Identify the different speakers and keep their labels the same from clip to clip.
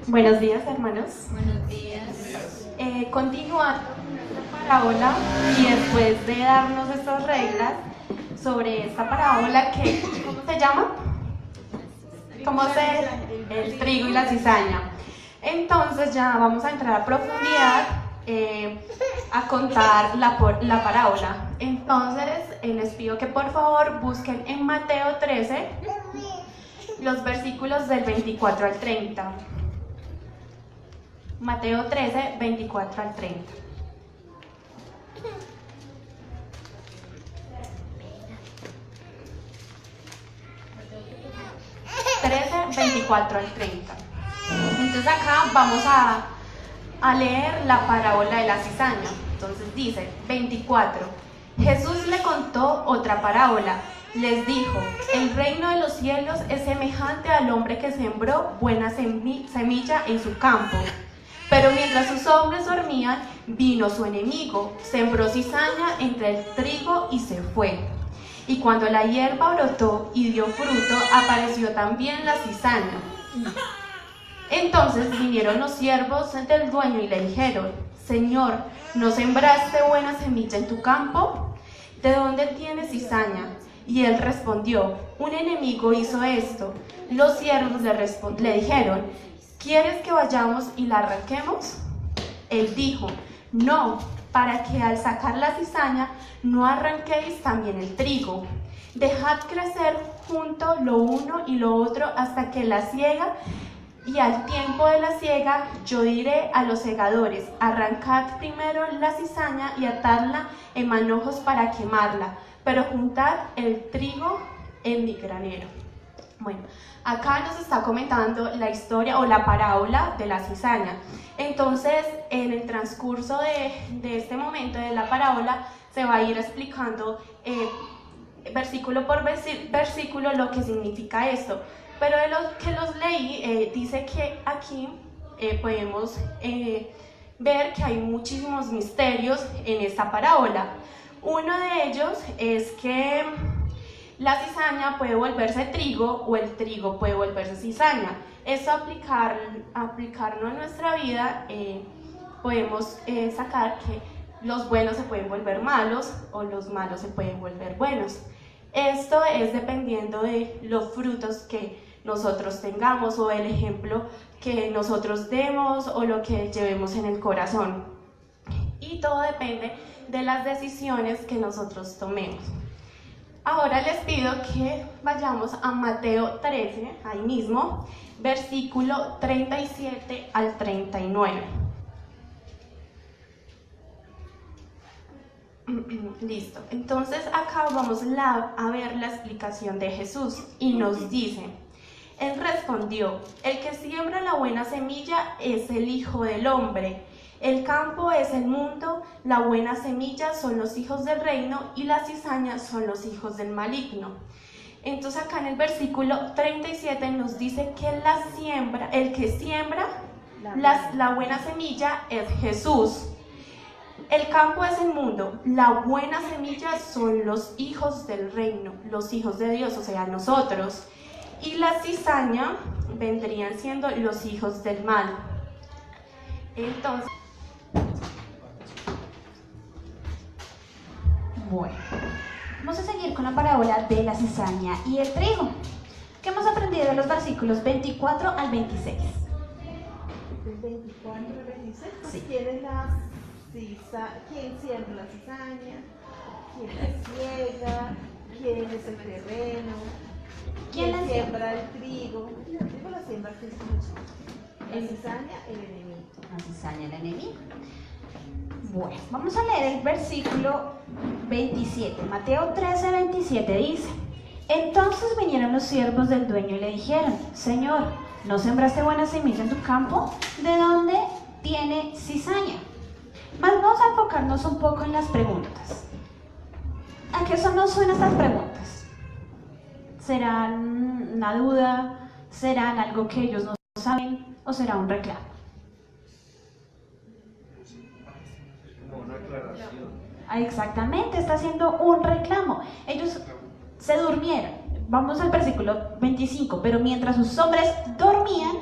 Speaker 1: Buenos días, hermanos.
Speaker 2: Buenos días.
Speaker 1: Continuando nuestra parábola y después de darnos estas reglas sobre esta parábola que, ¿cómo se llama? El trigo y la cizaña. Entonces ya vamos a entrar a profundidad a contar la parábola. Entonces les pido que por favor busquen en Mateo 13 los versículos del 24 al 30. Mateo 13, 24 al 30. Trece, 24 al 30. Entonces acá vamos a leer la parábola de la cizaña. Entonces dice, 24. Jesús le contó otra parábola. Les dijo, el reino de los cielos es semejante al hombre que sembró buena semilla en su campo. Pero mientras sus hombres dormían, vino su enemigo, sembró cizaña entre el trigo y se fue. Y cuando la hierba brotó y dio fruto, apareció también la cizaña. Entonces vinieron los siervos del dueño y le dijeron, Señor, ¿no sembraste buena semilla en tu campo? ¿De dónde tienes cizaña? Y él respondió, un enemigo hizo esto. Los siervos le dijeron, ¿quieres que vayamos y la arranquemos? Él dijo, no, para que al sacar la cizaña no arranquéis también el trigo. Dejad crecer junto lo uno y lo otro hasta que la siega, y al tiempo de la siega yo diré a los segadores, arrancad primero la cizaña y atadla en manojos para quemarla, pero juntad el trigo en mi granero. Bueno, acá nos está comentando la historia o la parábola de la cizaña. Entonces, en el transcurso de este momento de la parábola, se va a ir explicando versículo por versículo lo que significa esto. Pero de los que los leí, dice que aquí podemos ver que hay muchísimos misterios en esta parábola. Uno de ellos es que la cizaña puede volverse trigo o el trigo puede volverse cizaña. Esto aplicarlo en nuestra vida, podemos sacar que los buenos se pueden volver malos o los malos se pueden volver buenos. Esto es dependiendo de los frutos que nosotros tengamos o el ejemplo que nosotros demos o lo que llevemos en el corazón. Y todo depende de las decisiones que nosotros tomemos. Ahora les pido que vayamos a Mateo 13, ahí mismo, versículo 37 al 39. Listo, entonces acá vamos a ver la explicación de Jesús y nos dice, Él respondió, el que siembra la buena semilla es el Hijo del Hombre. El campo es el mundo, la buena semilla son los hijos del reino y la cizaña son los hijos del maligno. Entonces acá en el versículo 37 nos dice que el que siembra la buena semilla es Jesús. El campo es el mundo, la buena semilla son los hijos del reino, los hijos de Dios, o sea, nosotros. Y la cizaña vendrían siendo los hijos del mal. Entonces,
Speaker 2: Bueno, vamos a seguir con la parábola de la cizaña y el trigo. ¿Qué hemos aprendido de los versículos 24 al 26?
Speaker 3: Del 24 al 26, pues,
Speaker 2: Sí.
Speaker 3: ¿Quién siembra la cizaña? ¿Quién la ciega? ¿Quién es el terreno?
Speaker 2: ¿Quién la
Speaker 3: siembra el trigo? El trigo la siembra Jesús. La cizaña, el enemigo.
Speaker 2: La cizaña, el enemigo. Bueno, vamos a leer el versículo 27. Mateo 13, 27 dice, entonces vinieron los siervos del dueño y le dijeron, Señor, ¿no sembraste buena semilla en tu campo? ¿De dónde tiene cizaña? Mas vamos a enfocarnos un poco en las preguntas. ¿A qué nos suenan estas preguntas? ¿Serán una duda? ¿Serán algo que ellos no saben? ¿O será un reclamo?
Speaker 4: Una aclaración.
Speaker 2: Exactamente, está haciendo un reclamo. Ellos se durmieron. Vamos al versículo 25. Pero mientras sus hombres dormían,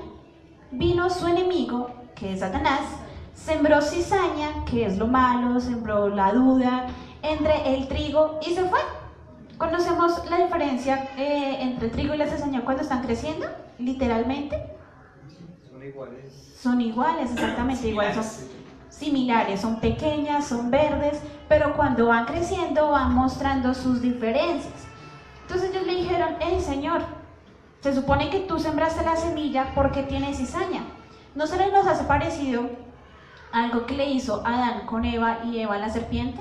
Speaker 2: vino vino su enemigo, que es Satanás, sembró cizaña, que es lo malo, sembró la duda entre el trigo y se fue. ¿Conocemos la diferencia entre el trigo y la cizaña cuando están creciendo? Literalmente.
Speaker 4: Son iguales.
Speaker 2: Son iguales, exactamente iguales. Son similares, son pequeñas, son verdes, pero cuando van creciendo van mostrando sus diferencias. Entonces ellos le dijeron, hey Señor, se supone que tú sembraste la semilla porque tiene cizaña. ¿No se les nos hace parecido algo que le hizo Adán con Eva y Eva a la serpiente?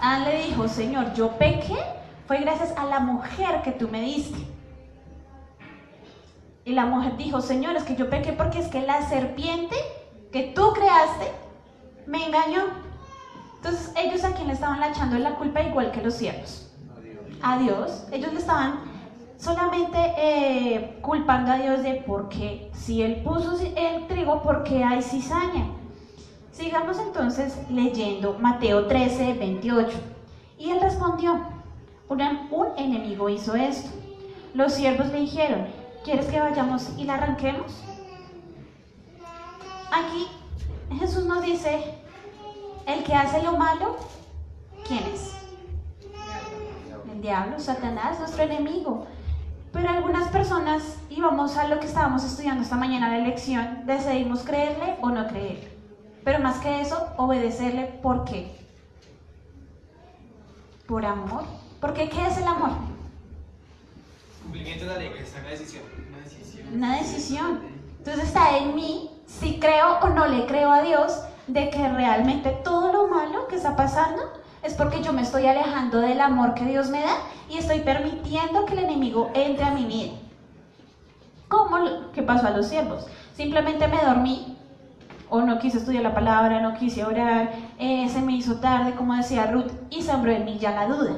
Speaker 2: Adán le dijo, Señor, yo pequé, fue gracias a la mujer que tú me diste. Y la mujer dijo, Señor, es que yo pequé porque es que la serpiente que tú creaste me engañó. Entonces ellos a quién le estaban echando la culpa igual que los siervos. A Dios. Ellos le estaban solamente culpando a Dios de por qué, si Él puso el trigo, ¿por qué hay cizaña? Sigamos entonces leyendo Mateo 13, 28. Y él respondió, un enemigo hizo esto. Los siervos le dijeron, ¿quieres que vayamos y la arranquemos? Aquí Jesús nos dice, el que hace lo malo, ¿quién es? El diablo, Satanás, nuestro enemigo. Pero algunas personas, y vamos a lo que estábamos estudiando esta mañana en la lección, decidimos creerle o no creerle. Pero más que eso, obedecerle. ¿Por qué? Por amor. Porque ¿qué es el amor?
Speaker 5: Cumplimiento de la ley, es una decisión.
Speaker 2: Una decisión. Entonces está en mí si creo o no le creo a Dios de que realmente todo lo malo que está pasando es porque yo me estoy alejando del amor que Dios me da y estoy permitiendo que el enemigo entre a mi vida. ¿Cómo? ¿Qué pasó a los siervos? Simplemente me dormí, o no quise estudiar la palabra, no quise orar, se me hizo tarde, como decía Ruth, y sembró en mí ya la duda.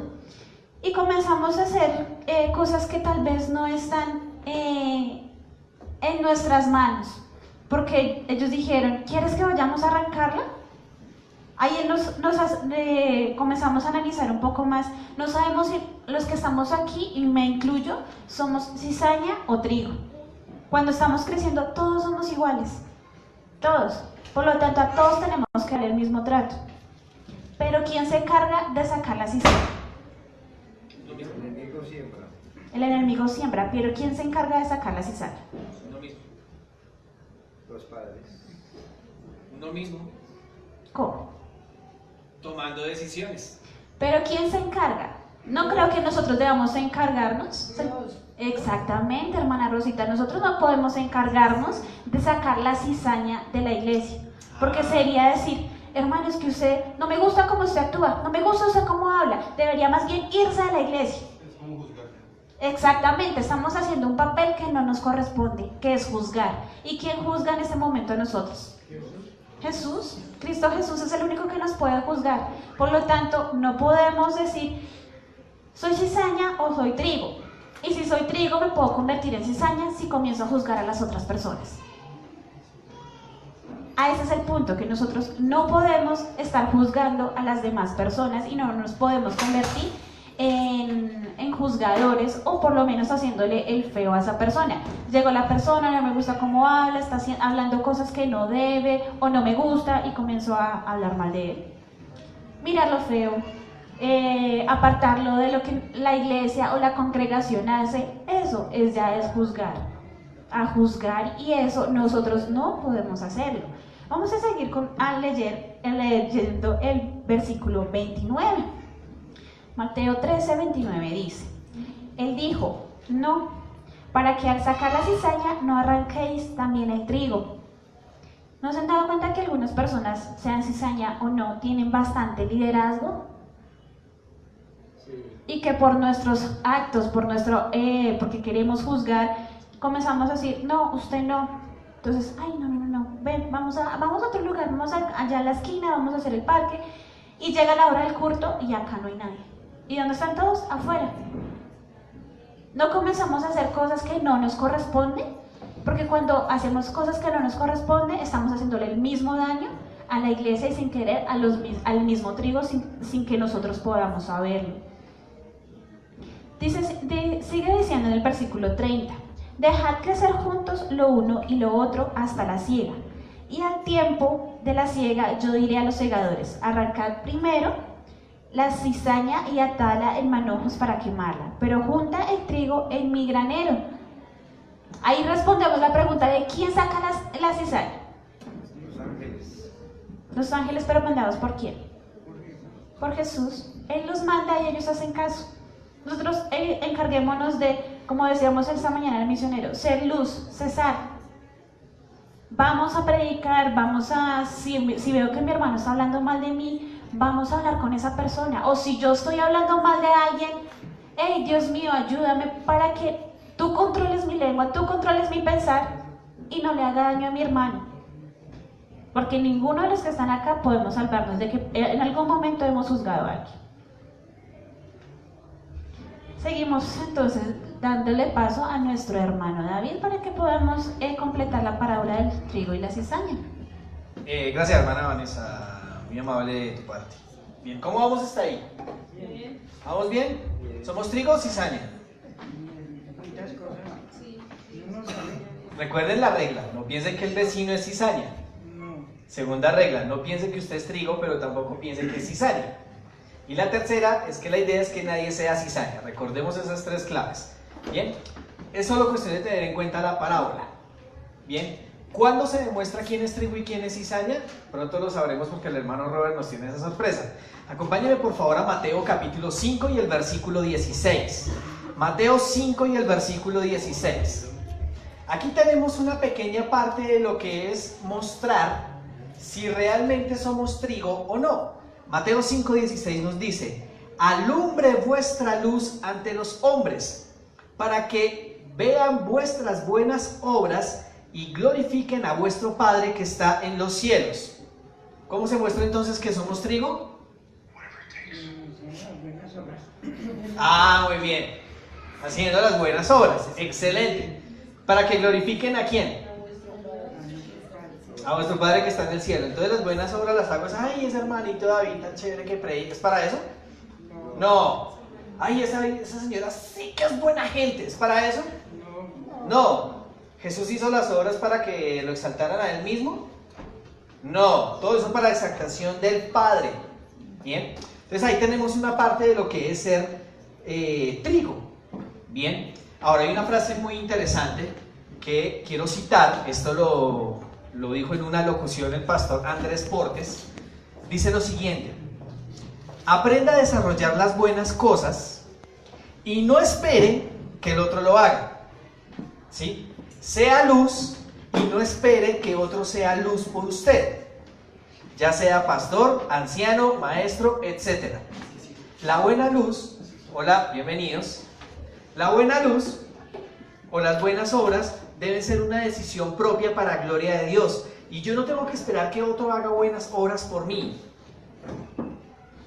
Speaker 2: Y comenzamos a hacer cosas que tal vez no están en nuestras manos, porque ellos dijeron, ¿quieres que vayamos a arrancarla? Ahí comenzamos a analizar un poco más. No sabemos si los que estamos aquí, y me incluyo, somos cizaña o trigo. Cuando estamos creciendo todos somos iguales, todos. Por lo tanto a todos tenemos que dar el mismo trato. Pero ¿quién se encarga de sacar la cizaña?
Speaker 4: El enemigo siembra.
Speaker 2: El enemigo siembra, pero ¿quién se encarga de sacar la cizaña?
Speaker 5: Uno mismo.
Speaker 4: Los padres.
Speaker 5: Uno mismo.
Speaker 2: ¿Cómo?
Speaker 5: Tomando decisiones.
Speaker 2: Pero ¿quién se encarga? No creo que nosotros debamos encargarnos. Exactamente, hermana Rosita, nosotros no podemos encargarnos de sacar la cizaña de la iglesia, porque sería decir, hermano, es que usted no me gusta cómo usted actúa, no me gusta usted cómo habla, debería más bien irse a la iglesia.
Speaker 5: Es como juzgar.
Speaker 2: Exactamente, estamos haciendo un papel que no nos corresponde, que es juzgar. ¿Y quién juzga en este momento a nosotros? Jesús. Cristo Jesús es el único que nos puede juzgar. Por lo tanto, no podemos decir, soy cizaña o soy trigo. Y si soy trigo, me puedo convertir en cizaña si comienzo a juzgar a las otras personas. A ese es el punto, que nosotros no podemos estar juzgando a las demás personas y no nos podemos convertir en juzgadores, o por lo menos haciéndole el feo a esa persona. Llegó la persona, no me gusta cómo habla, está hablando cosas que no debe o no me gusta, y comienzo a hablar mal de él. Mirarlo feo, apartarlo de lo que la iglesia o la congregación hace, eso ya es juzgar. A juzgar, y eso nosotros no podemos hacerlo. Vamos a seguir leyendo el versículo 29. Mateo 13, 29 dice, él dijo, no, para que al sacar la cizaña no arranquéis también el trigo. ¿No se han dado cuenta que algunas personas, sean cizaña o no, tienen bastante liderazgo? Y que por nuestros actos, porque queremos juzgar, comenzamos a decir, no, usted no. Entonces, ay, no, ven, vamos a otro lugar, vamos allá a la esquina, vamos a hacer el parque. Y llega la hora del culto y acá no hay nadie. ¿Y dónde están todos? Afuera. No comenzamos a hacer cosas que no nos corresponden, porque cuando hacemos cosas que no nos corresponden, estamos haciéndole el mismo daño a la iglesia y sin querer al mismo trigo, sin que nosotros podamos saberlo. Sigue diciendo en el versículo 30, Dejad crecer juntos lo uno y lo otro hasta la siega. Y al tiempo de la siega yo diré a los segadores, arrancad primero la cizaña y atala en manojos para quemarla, pero junta el trigo en mi granero. Ahí respondemos la pregunta de ¿quién saca la cizaña?
Speaker 4: Los ángeles.
Speaker 2: Los ángeles, pero mandados ¿por quién? Por Jesús. Él los manda y ellos hacen caso. Nosotros encarguémonos de, como decíamos esta mañana el misionero, ser luz, cesar. Vamos a predicar, si veo que mi hermano está hablando mal de mí, vamos a hablar con esa persona. O si yo estoy hablando mal de alguien, hey, Dios mío, ayúdame para que tú controles mi lengua, tú controles mi pensar y no le haga daño a mi hermano. Porque ninguno de los que están acá podemos salvarnos de que en algún momento hemos juzgado a alguien. Seguimos entonces dándole paso a nuestro hermano David para que podamos completar la parábola del trigo y la cizaña.
Speaker 6: Gracias, hermana Vanessa, muy amable de tu parte. Bien, ¿cómo vamos hasta ahí?
Speaker 3: Bien.
Speaker 6: ¿Vamos bien? ¿Somos trigo o cizaña?
Speaker 4: Muchas cosas.
Speaker 3: Sí.
Speaker 4: No sabe.
Speaker 6: Recuerden la regla, no piensen que el vecino es cizaña. Segunda regla, no piensen que usted es trigo, pero tampoco piensen que es cizaña. Y la tercera es que la idea es que nadie sea cizaña. Recordemos esas tres claves. Bien, es solo cuestión de tener en cuenta la parábola. Bien, ¿cuándo se demuestra quién es trigo y quién es cizaña? Pronto lo sabremos porque el hermano Robert nos tiene esa sorpresa. Acompáñenme por favor a Mateo capítulo 5 y el versículo 16. Mateo 5 y el versículo 16. Aquí tenemos una pequeña parte de lo que es mostrar si realmente somos trigo o no. Mateo 5:16 nos dice: alumbre vuestra luz ante los hombres, para que vean vuestras buenas obras y glorifiquen a vuestro Padre que está en los cielos. ¿Cómo se muestra entonces que somos trigo? Ah, muy bien. Haciendo las buenas obras. Excelente. ¿Para que glorifiquen a quién? A vuestro Padre que está en el cielo. Entonces las buenas obras las hago. Ay, ese hermanito David tan chévere que predica. ¿Es para eso? No. Ay, esa señora sí que es buena gente. ¿Es para eso? No. ¿Jesús hizo las obras para que lo exaltaran a él mismo? No. Todo eso para la exaltación del Padre. Bien. Entonces ahí tenemos una parte de lo que es ser trigo. Bien. Ahora hay una frase muy interesante que quiero citar. Esto lo dijo en una locución el pastor Andrés Portes. Dice lo siguiente: aprenda a desarrollar las buenas cosas y no espere que el otro lo haga. ¿Sí? Sea luz y no espere que otro sea luz por usted, ya sea pastor, anciano, maestro, etc. La buena luz, hola, bienvenidos. La buena luz o las buenas obras debe ser una decisión propia para gloria de Dios. Y yo no tengo que esperar que otro haga buenas obras por mí.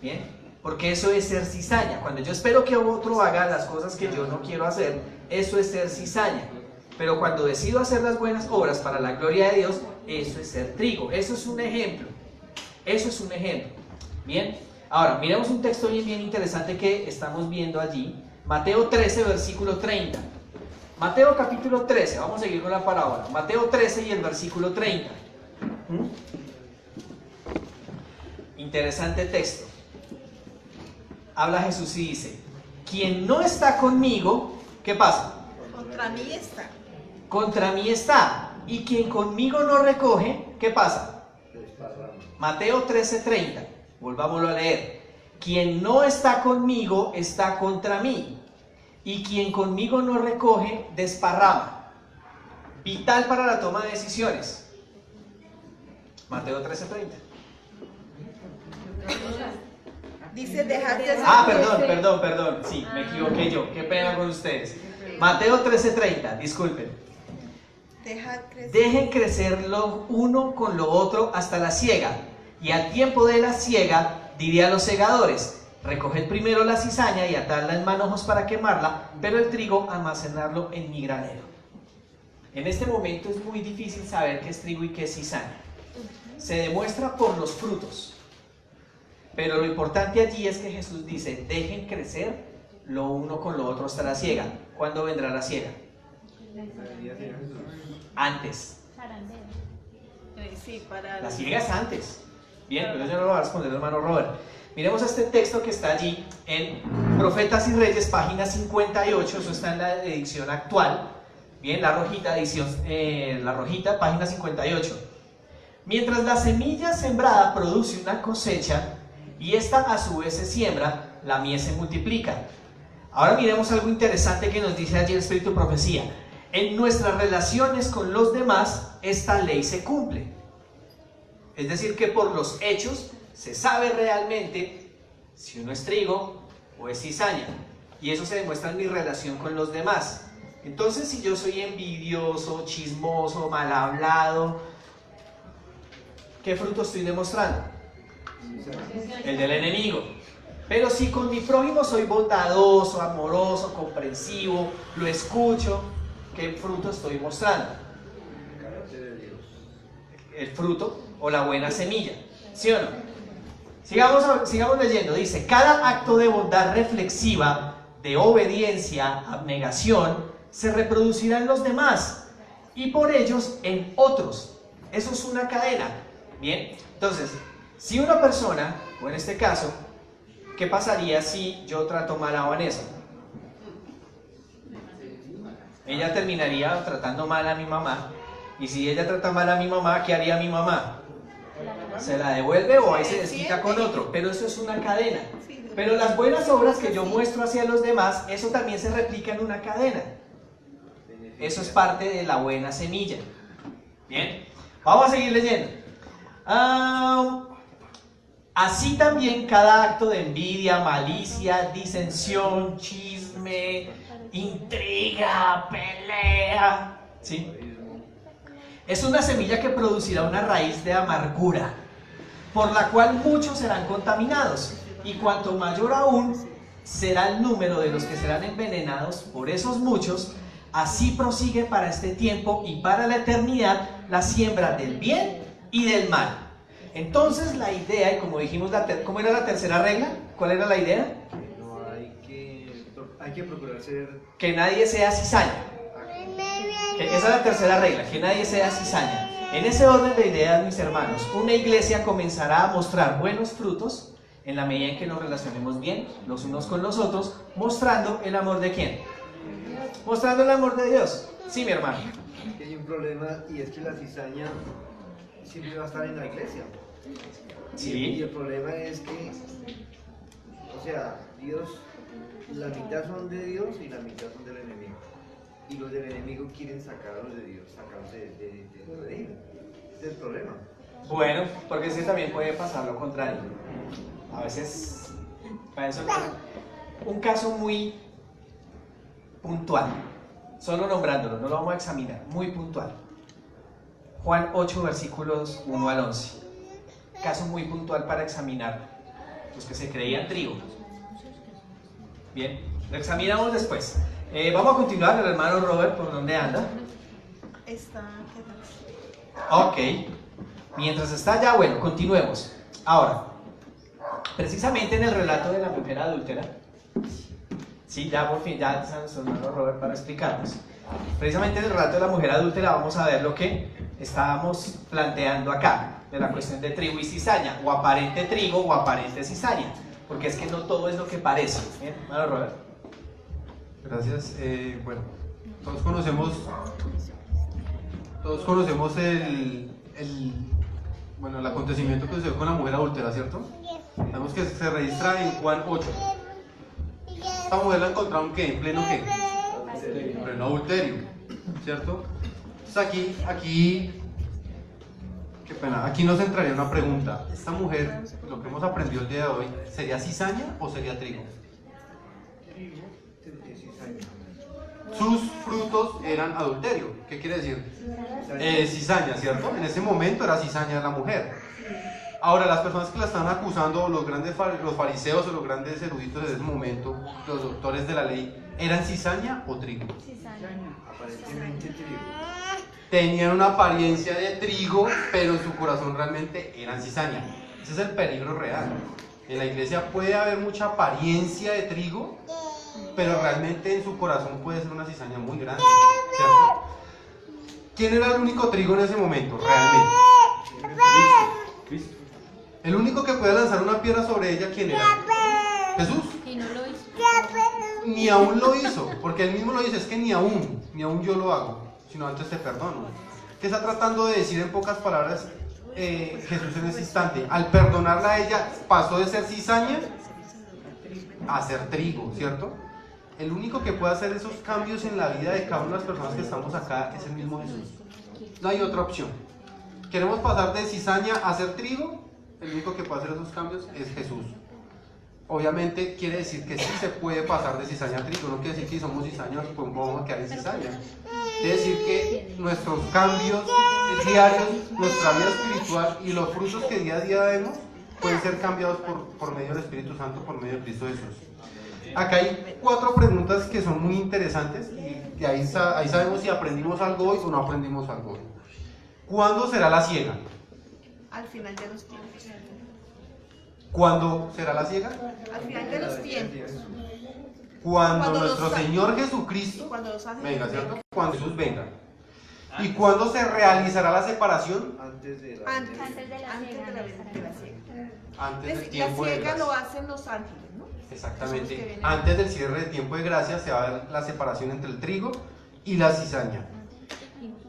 Speaker 6: Bien, porque eso es ser cizaña. Cuando yo espero que otro haga las cosas que yo no quiero hacer, eso es ser cizaña. Pero cuando decido hacer las buenas obras para la gloria de Dios, eso es ser trigo. Eso es un ejemplo. Eso es un ejemplo. Bien, ahora miremos un texto bien interesante que estamos viendo allí. Mateo 13, versículo 30. Mateo capítulo 13, vamos a seguir con la parábola. Mateo 13 y el versículo 30. Interesante texto. Habla Jesús y dice: quien no está conmigo, ¿qué pasa?
Speaker 3: Contra mí está.
Speaker 6: Contra mí está. Y quien conmigo no recoge, ¿qué pasa? Mateo 13:30. Volvámoslo a leer. Quien no está conmigo está contra mí. Y quien conmigo no recoge, desparrama. Vital para la toma de decisiones. Mateo 13:30.
Speaker 3: Dice dejar de
Speaker 6: Perdón. Sí, me equivoqué yo. Qué pena con ustedes. Mateo 13:30, disculpen. Dejen crecer lo uno con lo otro hasta la siega. Y al tiempo de la siega, diré a los segadores: recoged primero la cizaña y atadla en manojos para quemarla, pero el trigo almacenarlo en mi granero. En este momento es muy difícil saber qué es trigo y qué es cizaña. Se demuestra por los frutos. Pero lo importante allí es que Jesús dice: dejen crecer lo uno con lo otro hasta la siega. ¿Cuándo vendrá la siega? Antes.
Speaker 3: Sí, para
Speaker 6: La ciega es antes. Bien, pero yo no lo voy a responder, hermano Robert. Miremos este texto que está allí en Profetas y Reyes, página 58. Eso está en la edición actual. Bien, la rojita, página 58. Mientras la semilla sembrada produce una cosecha y esta a su vez se siembra, la mies se multiplica. Ahora miremos algo interesante que nos dice allí el Espíritu de Profecía. En nuestras relaciones con los demás, esta ley se cumple. Es decir, que por los hechos se sabe realmente si uno es trigo o es cizaña. Y eso se demuestra en mi relación con los demás. Entonces, si yo soy envidioso, chismoso, mal hablado, ¿qué fruto estoy demostrando? El del enemigo. Pero si con mi prójimo soy bondadoso, amoroso, comprensivo, lo escucho, ¿qué fruto estoy mostrando? El fruto o la buena semilla, ¿sí o no? Sigamos leyendo. Dice: cada acto de bondad reflexiva, de obediencia, abnegación, se reproducirá en los demás y por ellos en otros. Eso es una cadena. Bien, entonces, si una persona, o en este caso, ¿qué pasaría si yo trato mal a Vanessa? Ella terminaría tratando mal a mi mamá. Y si ella trata mal a mi mamá, ¿qué haría mi mamá? Se la devuelve o ahí se desquita con otro. Pero eso es una cadena. Pero las buenas obras que yo muestro hacia los demás, eso también se replica en una cadena. Eso es parte de la buena semilla. Bien, vamos a seguir leyendo. Así también cada acto de envidia, malicia, disensión, chisme, intriga, pelea, ¿sí? Es una semilla que producirá una raíz de amargura, por la cual muchos serán contaminados, y cuanto mayor aún será el número de los que serán envenenados por esos muchos. Así prosigue para este tiempo y para la eternidad la siembra del bien y del mal. Entonces la idea, y como dijimos, ¿cómo era la tercera regla? ¿Cuál era la idea?
Speaker 4: No hay que procurar ser...
Speaker 6: Que nadie sea cizaña. Esa es la tercera regla, que nadie sea cizaña. En ese orden de ideas, mis hermanos, una iglesia comenzará a mostrar buenos frutos en la medida en que nos relacionemos bien los unos con los otros, mostrando el amor de ¿quién? Mostrando el amor de Dios. Sí, mi hermano.
Speaker 4: Hay un problema y es que la cizaña siempre va a estar en la iglesia.
Speaker 6: Sí.
Speaker 4: Y el problema es que, o sea, Dios, la mitad son de Dios y la mitad son del enemigo. Y los del enemigo quieren sacarlos de Dios, sacarlos de Dios. Ese es el problema.
Speaker 6: Bueno, porque ese también puede pasar lo contrario. A veces, para eso, un caso muy puntual, solo nombrándolo, no lo vamos a examinar, muy puntual. Juan 8, versículos 1 al 11. Caso muy puntual para examinar. Los que se creían trigo. Bien, lo examinamos después. Vamos a continuar, el hermano Robert, ¿por dónde anda?
Speaker 3: Está.
Speaker 6: Ok. Mientras está allá, bueno, continuemos. Ahora, precisamente en el relato de la mujer adúltera, sí, ya por fin, ya está nuestro hermano Robert para explicarnos. Precisamente en el relato de la mujer adúltera vamos a ver lo que estábamos planteando acá, de la cuestión de trigo y cizaña, o aparente trigo o aparente cizaña, porque es que no todo es lo que parece. ¿Bien, hermano Robert?
Speaker 7: Gracias. Bueno, todos conocemos el acontecimiento que sucedió con la mujer adúltera, ¿cierto? Sabemos que se registra en Juan 8. Esta mujer la encontraron ¿qué? ¿En pleno qué? En pleno adulterio, ¿cierto? Entonces qué pena, aquí nos entraría una pregunta. Esta mujer, lo que hemos aprendido el día de hoy, ¿sería cizaña o sería trigo? Sus frutos eran adulterio. ¿Qué quiere decir? Cizaña, ¿cierto? En ese momento era cizaña la mujer. Ahora, las personas que la estaban acusando, los fariseos o los grandes eruditos de ese momento, los doctores de la ley, ¿eran cizaña o trigo?
Speaker 4: Aparentemente trigo.
Speaker 7: Tenían una apariencia de trigo, pero en su corazón realmente eran cizaña. Ese es el peligro real. En la iglesia puede haber mucha apariencia de trigo, pero realmente en su corazón puede ser una cizaña muy grande, ¿cierto? ¿Quién era el único trigo en ese momento, realmente?
Speaker 6: Cristo.
Speaker 7: El único que podía lanzar una piedra sobre ella, ¿quién era? Jesús.
Speaker 8: Y no lo hizo.
Speaker 7: Ni aún lo hizo, porque él mismo lo dice, es que ni aún yo lo hago, sino antes te perdono. ¿Qué está tratando de decir en pocas palabras Jesús en ese instante? Al perdonarla a ella, pasó de ser cizaña a ser trigo, ¿cierto? El único que puede hacer esos cambios en la vida de cada una de las personas que estamos acá es el mismo Jesús. No hay otra opción. ¿Queremos pasar de cizaña a ser trigo? El único que puede hacer esos cambios es Jesús. Obviamente quiere decir que sí se puede pasar de cizaña a trigo, no quiere decir que si somos cizañas pues vamos a quedar en cizaña. Quiere decir que nuestros cambios diarios, nuestra vida espiritual y los frutos que día a día vemos pueden ser cambiados por medio del Espíritu Santo, por medio de Cristo Jesús. Acá hay 4 preguntas que son muy interesantes y ahí sabemos si aprendimos algo hoy o no aprendimos algo hoy. ¿Cuándo será la siega?
Speaker 3: Al final de los tiempos.
Speaker 7: ¿Cuándo será la siega?
Speaker 3: Al final de los tiempos.
Speaker 7: Cuando
Speaker 3: Cuando
Speaker 7: nuestro
Speaker 3: los-
Speaker 7: Señor Jesucristo
Speaker 3: Cuando los ángeles
Speaker 7: venga, ¿cierto?
Speaker 3: vengan.
Speaker 7: Cuando Jesús venga. ¿Y cuándo se realizará la separación?
Speaker 4: Antes de la
Speaker 3: Antes,
Speaker 8: Antes de la
Speaker 3: antes
Speaker 8: siega,
Speaker 3: de la siega.
Speaker 7: Antes del
Speaker 3: La
Speaker 7: tiempo de
Speaker 3: siega lo
Speaker 7: gracia.
Speaker 3: hacen los ángeles, ¿no? Son los que
Speaker 7: Exactamente.
Speaker 3: vienen.
Speaker 7: Antes del cierre del tiempo de gracia se va a ver la separación entre el trigo y la cizaña.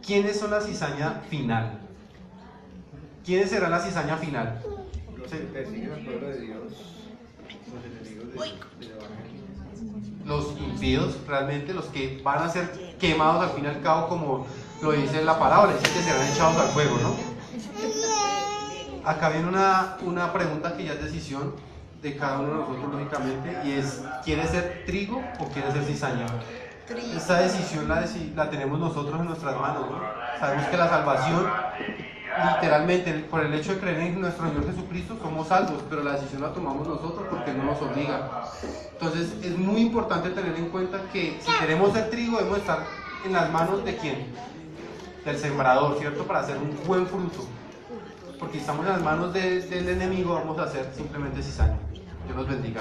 Speaker 7: ¿Quiénes son la cizaña final? ¿Quiénes serán la cizaña final?
Speaker 4: los que persiguen al pueblo de Dios, los enemigos del Evangelio.
Speaker 7: Los impíos, realmente los que van a ser quemados al fin y al cabo, como lo dice la parábola, dice que serán echados al fuego, ¿no? Acá viene una pregunta que ya es decisión de cada uno de nosotros, lógicamente, y es: ¿quieres ser trigo o quieres ser cizaña? Esa decisión la tenemos nosotros en nuestras manos, ¿no? Sabemos que la salvación, literalmente, por el hecho de creer en nuestro Señor Jesucristo, somos salvos, pero la decisión la tomamos nosotros porque no nos obliga. Entonces, es muy importante tener en cuenta que si queremos ser trigo, debemos estar en las manos de ¿quién? Del sembrador, ¿cierto? Para hacer un buen fruto. Porque si estamos en las manos del enemigo, vamos a hacer simplemente cizaña. Dios los bendiga.